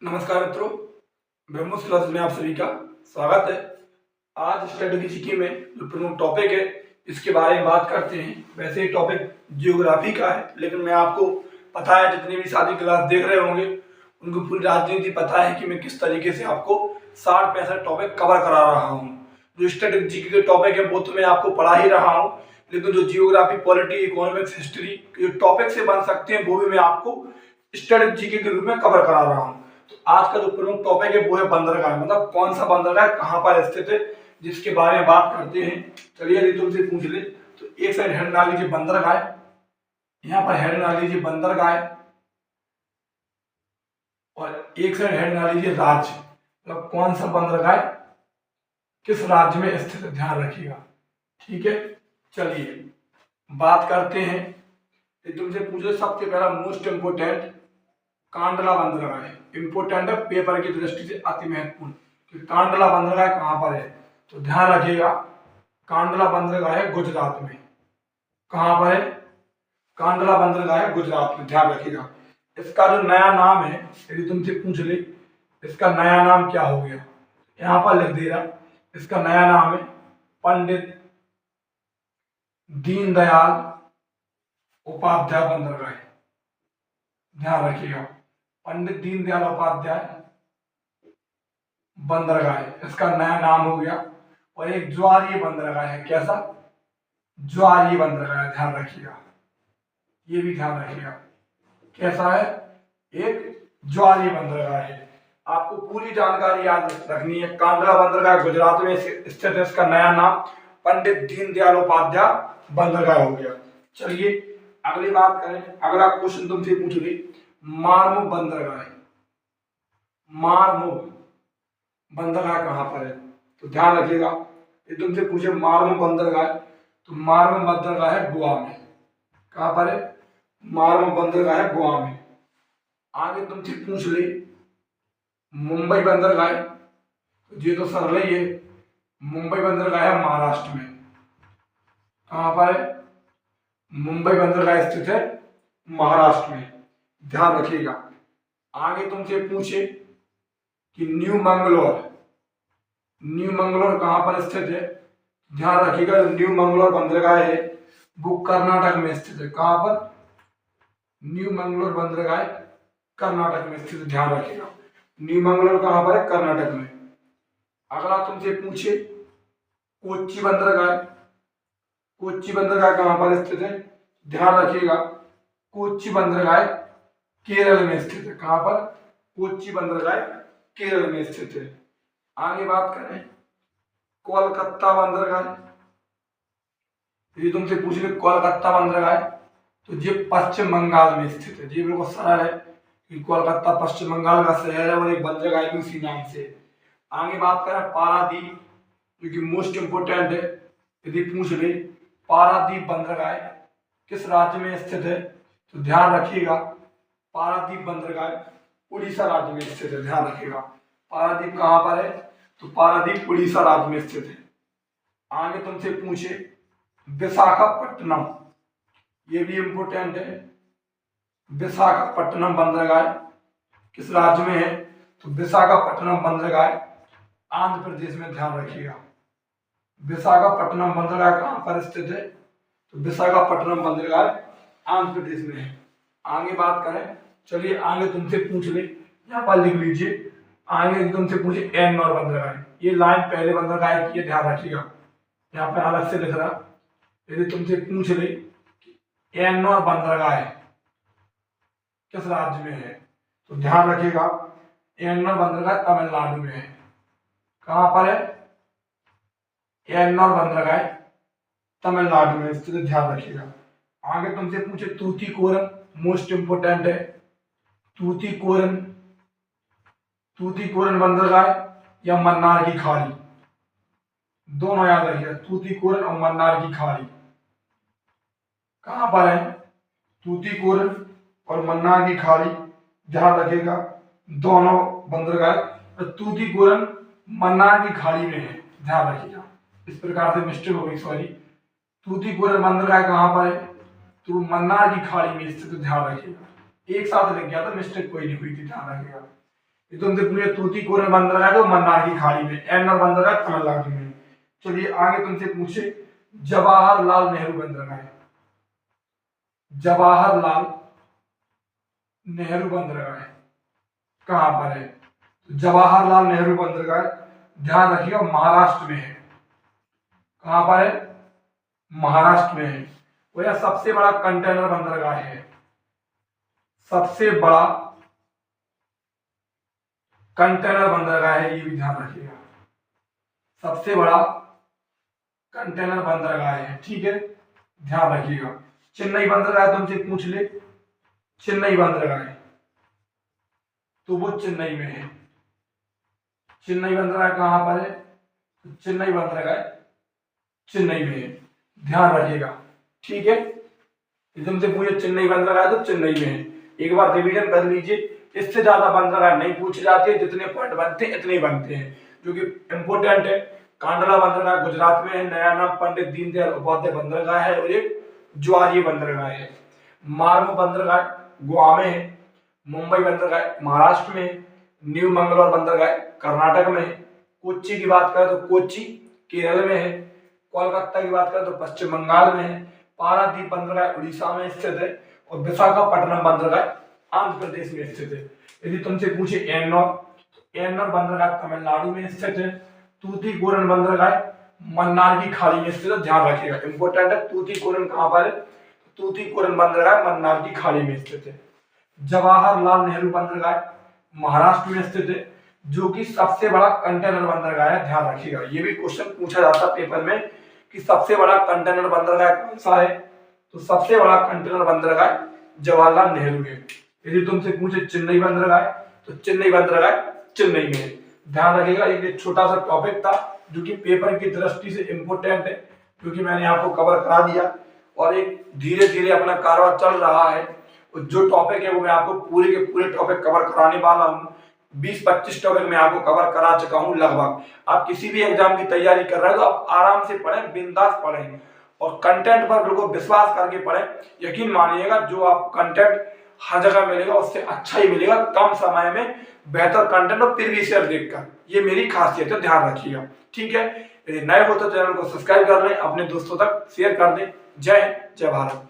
नमस्कार मित्रों, ब्रह्मोस क्लास में आप सभी का स्वागत है। आज स्टडी जीके में जो प्रमुख टॉपिक है इसके बारे में बात करते हैं। वैसे ये टॉपिक जियोग्राफी का है, लेकिन मैं आपको पता है जितने भी सारी क्लास देख रहे होंगे उनको पूरी राजनीति पता है कि मैं किस तरीके से आपको 60-65 टॉपिक कवर करा रहा हूँ। जो स्टडी जीके के टॉपिक है वो तो मैं आपको पढ़ा ही रहा हूँ, लेकिन जो जियोग्राफी, पॉलिटी, इकोनॉमिक्स, हिस्ट्री के जो टॉपिक से बन सकते हैं वो भी मैं आपको स्टडी जीके के रूप में कवर करा रहा हूँ। तो आज का जो प्रमुख टॉपिक है वो है बंदरगाह, मतलब कौन सा बंदरगाह कहाँ पर स्थित है, जिसके बारे में बात करते हैं। चलिए यदि तुमसे पूछ ले तो एक साइड हेड डाल लीजिए बंदरगाह, यहाँ पर हेड डाल लीजिए बंदरगाह, और एक साइड हेड डाल लीजिए राज्य, मतलब कौन सा बंदरगाह किस राज्य में स्थित है, ध्यान रखिएगा। ठीक है, चलिए बात करते हैं। यदि तुमसे पूछ ले सबसे पहला मोस्ट इंपोर्टेंट कांडला बंदरगाह है। इंपोर्टेंट है, पेपर की दृष्टि से अति महत्वपूर्ण कि कांडला बंदरगाह कहां पर है। तो ध्यान रखिएगा, कांडला बंदरगाह है गुजरात में। कहां पर है? कांडला बंदरगाह है गुजरात में, ध्यान रखिएगा। इसका जो नया नाम है, यदि तुमसे पूछ ले इसका नया नाम क्या हो गया, यहां पर लिख दे रहा, इसका नया नाम है पंडित दीनदयाल उपाध्याय बंदरगाह। ध्यान रखिएगा, पंडित दीनदयाल उपाध्याय बंदरगाह, इसका नया नाम हो गया। और एक ज्वारीय बंदरगाह है। कैसा? ज्वारीय बंदरगाह, ध्यान रखिएगा, ये भी ध्यान रखिएगा। कैसा है? एक ज्वारीय बंदरगाह है। आपको पूरी जानकारी याद रखनी है। कांडला बंदरगाह गुजरात में स्थित है, इसका नया नाम पंडित दीनदयाल उपाध्याय बंदरगाह हो गया। चलिए अगली बात करें। अगला क्वेश्चन तुमसे पूछ ली मारमुग बंदरगाह है। मारमुग बंदरगाह कहां पर है? तो ध्यान रखिएगा, ये तुमसे पूछे मारमुग बंदरगाह, तो मारमुग बंदरगाह है गोवा में। कहां पर है? मारमुग बंदरगाह है गोवा में। आगे तुमसे पूछ ले मुंबई बंदरगाह, तो ये तो सरल ही है। मुंबई बंदरगाह है महाराष्ट्र में। कहां पर है? मुंबई बंदरगाह स्थित है महाराष्ट्र में, ध्यान रखिएगा। आगे तुमसे पूछे कि न्यू मंगलोर, न्यू मंगलोर कहां पर स्थित है, ध्यान रखिएगा। न्यू मंगलोर बंदरगाह है वो कर्नाटक में स्थित है। कहां पर? न्यू मंगलोर बंदरगाह कर्नाटक में स्थित है, ध्यान रखिएगा। न्यू मंगलोर कहां पर है? कर्नाटक में। अगला तुमसे पूछे कोच्चि बंदरगाह, कोच्चि बंदरगाह कहां पर स्थित है, ध्यान रखिएगा। कोच्चि बंदरगाह केरल में स्थित है। कहां पर? कोच्चि बंदरगाह केरल में स्थित है। आगे बात करें कोलकाता बंदरगाह, यदि तुमसे पूछ ले कोलकाता बंदरगाह, तो ये पश्चिम बंगाल में स्थित है। ये बिल्कुल सरल है कि कोलकाता पश्चिम बंगाल का शहर है और एक बंदरगाह भी उसी नाम से। आगे बात करें पारादीप, जो कि मोस्ट इंपोर्टेंट है। यदि पूछ ले पारादीप बंदरगाह किस राज्य में स्थित है, तो ध्यान रखिएगा पारादीप बंदरगाह उड़ीसा राज्य में स्थित है, ध्यान रखिएगा। पारादीप कहां पर है? तो पारादीप उड़ीसा राज्य में स्थित है। आगे तुमसे पूछे विशाखापट्टनम, ये भी इंपोर्टेंट है। विशाखापट्टनम बंदरगाह किस राज्य में है? तो विशाखापट्टनम बंदरगाह आंध्र प्रदेश में, ध्यान रखिएगा। विशाखापट्टनम बंदरगाह कहां पर स्थित है? तो विशाखापट्टनम बंदरगाह आंध्र प्रदेश में है। आगे बात करें, चलिए आगे तुमसे पूछ ले, यहाँ पर लिख लीजिए। आगे तुमसे पूछे एन्नौर बंदरगाह, ये लाइन पहले बंदरगाह की है, ध्यान रखिएगा, यहाँ पे अलग से लिख रहा। यदि तुमसे पूछ ले एन्नौर बंदरगाह किस राज्य में है, तो ध्यान रखिएगा एन्नौर बंदरगाह तमिलनाडु में है। कहां पर है? एन्नौर बंदरगाह तमिलनाडु में स्थित, ध्यान रखिएगा। आगे तुमसे पूछे तूतीकोरन, मोस्ट इंपोर्टेंट है। तूतीकोरन, तूतीकोरन बंदरगाह या मन्नार की खाड़ी, दोनों याद रखिएगा। तूतीकोरन और मन्नार की खाड़ी कहां पर है? तूतीकोरन और मन्नार की खाड़ी, ध्यान रखिएगा। दोनों बंदरगाह तूतीकोरन मन्नार की खाड़ी में है, ध्यान रखिएगा। इस प्रकार से मिस्टेक हो गई, सॉरी। तूतीकोरन बंदरगाह कहां पर है? तो मन्नार की खाड़ी में स्थित, ध्यान रखिएगा। एक साथ लिख गया था, मिस्टेक कोई नहीं हुई थी, ध्यान रखिएगा। ये तुमसे पूछे तूतीकोरन बंदरगाह तो मन्नार की खाड़ी में, एन्नर बंदरगाह तमिलनाडु में। चलिए आगे तुमसे पूछे जवाहरलाल नेहरू बंदरगाह, जवाहरलाल नेहरू बंदरगाह कहां पर है? तो जवाहरलाल नेहरू बंदरगाह ध्यान रखिएगा महाराष्ट्र में है। कहां पर है? महाराष्ट्र में है। वो यह सबसे बड़ा कंटेनर बंदरगाह है, सबसे बड़ा कंटेनर बंदरगाह है, ये भी ध्यान रखिएगा, सबसे बड़ा कंटेनर बंदरगाह है। ठीक है, ध्यान रखिएगा। चेन्नई बंदरगाह तुमसे पूछ ले, चेन्नई बंदरगाह तो वो चेन्नई में है। चेन्नई बंदरगाह कहां पर है? तो चेन्नई बंदरगाह चेन्नई में है, ध्यान रखिएगा। ठीक है, तुमसे पूछे चेन्नई बंदरगाह तो चेन्नई में है। एक बार रिवीजन कर लीजिए, इससे ज्यादा बंदरगाह नहीं पूछे जाते हैं, जितने पॉइंट बनते हैं इतने ही बनते हैं, जो कि इंपोर्टेंट है। कांडला बंदरगाह गुजरात में है, नया नाम पंडित दीनदयाल उपाध्याय बंदरगाह है, और एक ज्वारीय बंदरगाह है। मार्म बंदरगाह गोवा में है, मुंबई बंदरगाह महाराष्ट्र में है, न्यू मंगलोर बंदरगाह कर्नाटक में है, कोच्चि की बात करें तो कोच्चि केरल में है, कोलकाता की बात करें तो पश्चिम बंगाल में है, पारादीप बंदरगाह उड़ीसा में स्थित है, और विशाखापट्टनम बंदरगाह आंध्र प्रदेश में स्थित है। यदि तुमसे पूछे एन्नौर, तो एन्नौर बंदरगाह तमिलनाडु में स्थित है। तूतीकोरन बंदरगाह मन्नार की खाड़ी में स्थित है, ध्यान रखिएगा, इंपोर्टेंट है। तूतीकोरन कहां पर है? तूतीकोरन बंदरगाह मन्नार की खाड़ी में स्थित है। जवाहरलाल नेहरू बंदरगाह महाराष्ट्र में स्थित है, जो कि सबसे बड़ा कंटेनर बंदरगाह है, ध्यान रखिएगा। ये भी क्वेश्चन पूछा जाता है पेपर में कि सबसे बड़ा कंटेनर बंदरगाह कौन सा है? तो सबसे बड़ा कंटेनर बंदरगाह जवाहरलाल नेहरू है। यदि तुमसे पूछे चेन्नई बंदरगाह, तो चेन्नई बंदरगाह चेन्नई में है, ध्यान रखिएगा। एक छोटा सा टॉपिक था जो कि पेपर की दृष्टि से इंपोर्टेंट है, क्योंकि मैंने आपको कवर करा दिया, और एक धीरे धीरे अपना कारवां चल रहा है। और जो टॉपिक है वो मैं आपको पूरे के पूरे टॉपिक कवर कराने वाला हूँ। 20-25 टॉपिक मैं आपको कवर करा चुका हूँ लगभग। आप किसी भी एग्जाम की तैयारी कर रहे हैं तो आप आराम से पढ़ें, बिंदास पढ़ें, और कंटेंट पर बिल्कुल विश्वास करके पढ़ें। यकीन मानिएगा, जो आप कंटेंट हर जगह मिलेगा उससे अच्छा ही मिलेगा, कम समय में बेहतर कंटेंट और प्रीवियस ईयर देखकर। ये मेरी खासियत है, ध्यान रखिएगा। ठीक है, यदि नए हो तो चैनल को सब्सक्राइब कर लें, अपने दोस्तों तक शेयर कर दें। जय हिंद, जय भारत।